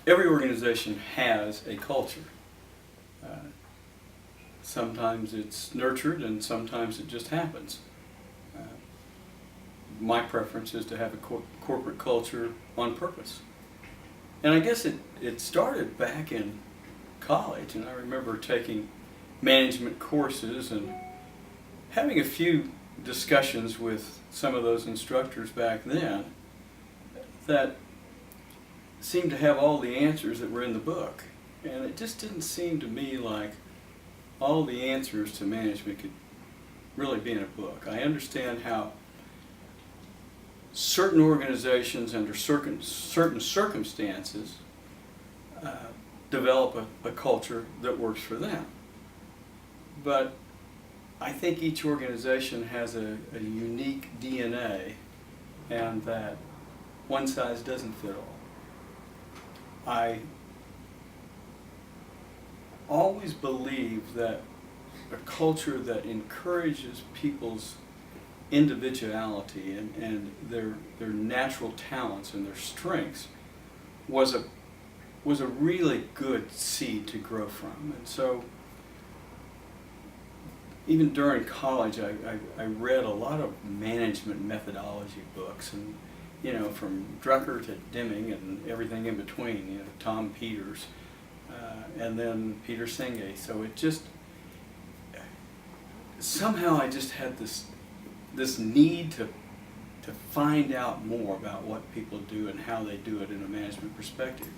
every organization has a culture. Sometimes it's nurtured and sometimes it just happens. My preference is to have a corporate culture on purpose. And I guess it started back in college, and I remember taking management courses and having a few discussions with some of those instructors back then that seemed to have all the answers that were in the book. And it just didn't seem to me like all the answers to management could really be in a book. I understand how certain organizations under certain circumstances develop a culture that works for them. But I think each organization has a unique DNA, and that one size doesn't fit all. I always believe that a culture that encourages people's individuality and their natural talents and their strengths was a really good seed to grow from. And so even during college, I read a lot of management methodology books, and from Drucker to Deming and everything in between, Tom Peters, and then Peter Senge. So it just, somehow I just had this need to find out more about what people do and how they do it in a management perspective.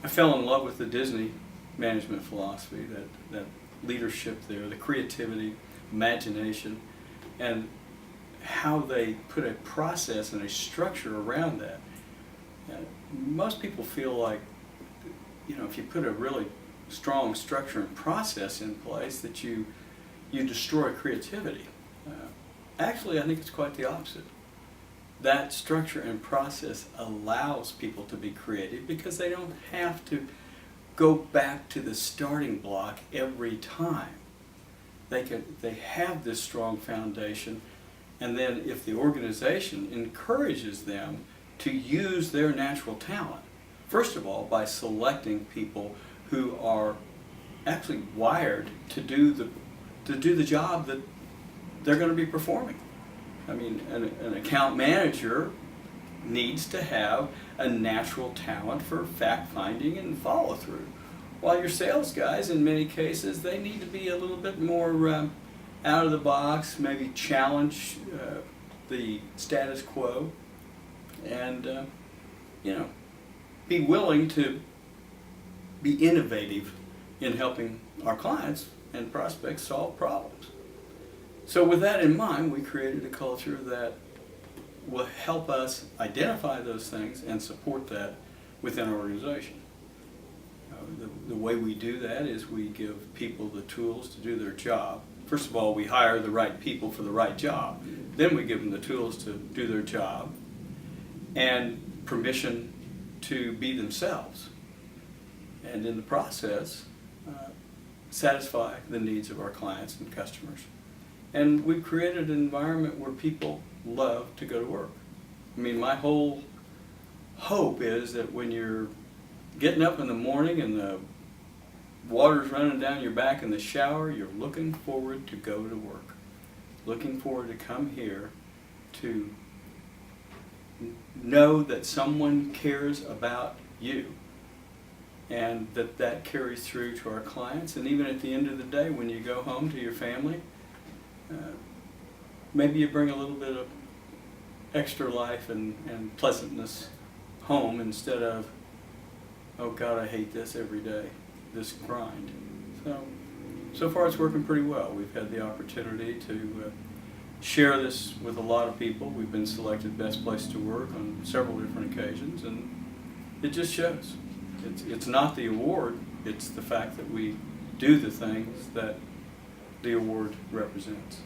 I fell in love with the Disney management philosophy, that leadership there, the creativity, imagination, and how they put a process and a structure around that. Most people feel like, if you put a really strong structure and process in place, that you destroy creativity. Actually, I think it's quite the opposite. That structure and process allows people to be creative because they don't have to go back to the starting block every time. They have this strong foundation, and then if the organization encourages them to use their natural talent, first of all by selecting people who are actually wired to do the job that they're going to be performing. I mean, an account manager needs to have a natural talent for fact-finding and follow-through. While your sales guys, in many cases, they need to be a little bit more out of the box, maybe challenge the status quo, and be willing to be innovative in helping our clients and prospects solve problems. So with that in mind, we created a culture that will help us identify those things and support that within our organization. The way we do that is we give people the tools to do their job. First of all, we hire the right people for the right job. Then we give them the tools to do their job and permission to be themselves. And in the process, satisfy the needs of our clients and customers. And we've created an environment where people love to go to work. I mean, my whole hope is that when you're getting up in the morning and the water's running down your back in the shower, you're looking forward to go to work. Looking forward to come here to know that someone cares about you, and that carries through to our clients. And even at the end of the day, when you go home to your family, maybe you bring a little bit of extra life and pleasantness home instead of, oh God, I hate this every day, this grind. So far it's working pretty well. We've had the opportunity to share this with a lot of people. We've been selected Best Place to Work on several different occasions, and it just shows. It's not the award, it's the fact that we do the things that the award represents.